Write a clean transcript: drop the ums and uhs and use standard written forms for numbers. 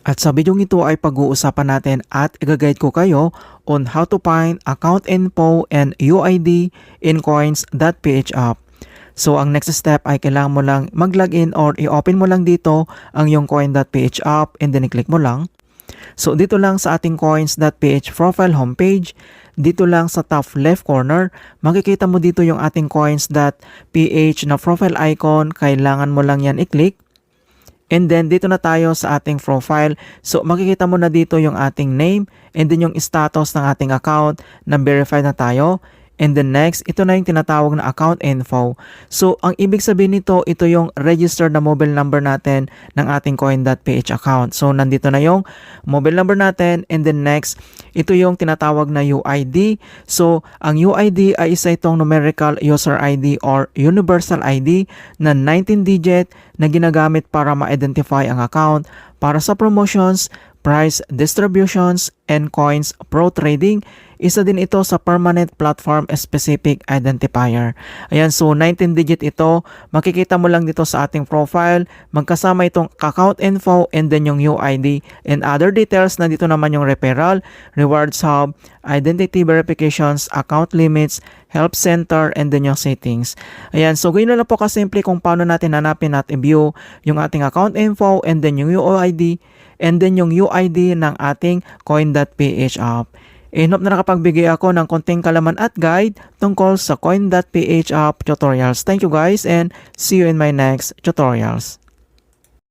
At sa video ito ay pag-uusapan natin at i-guide ko kayo on how to find account info and UID in coins.ph app. So ang next step ay kailangan mo lang mag-login or i-open mo lang dito ang yung coin.ph app and then i-click mo lang. So dito lang sa ating coins.ph profile homepage, dito lang sa top left corner, makikita mo dito yung ating coins.ph na profile icon, kailangan mo lang yan i-click. And then dito na tayo sa ating profile. So makikita mo na dito yung ating name and then yung status ng ating account na verified na tayo. And then next, ito na yung tinatawag na account info. So ang ibig sabihin nito, ito yung registered na mobile number natin ng ating coin.ph account. So nandito na yung mobile number natin and then next, ito yung tinatawag na UID. So ang UID ay isa itong numerical user ID or universal ID na 19-digit na ginagamit para ma-identify ang account para sa promotions, price distributions, and coins pro trading. Isa din ito sa permanent platform specific identifier. Ayan, so 19-digit ito. Makikita mo lang dito sa ating profile. Magkasama itong account info and then yung UID and other details na dito naman yung referral, rewards hub, identity verifications, account limits, help center, and then yung settings. Ayan, so ganyan lang po kasimple kung paano natin hanapin at i-view yung ating account info and then yung UID and then yung UID ng ating coin.ph app. Hope na nakapagbigay ako ng konting kalaman at guide tungkol sa coin.ph app tutorials. Thank you guys and see you in my next tutorials.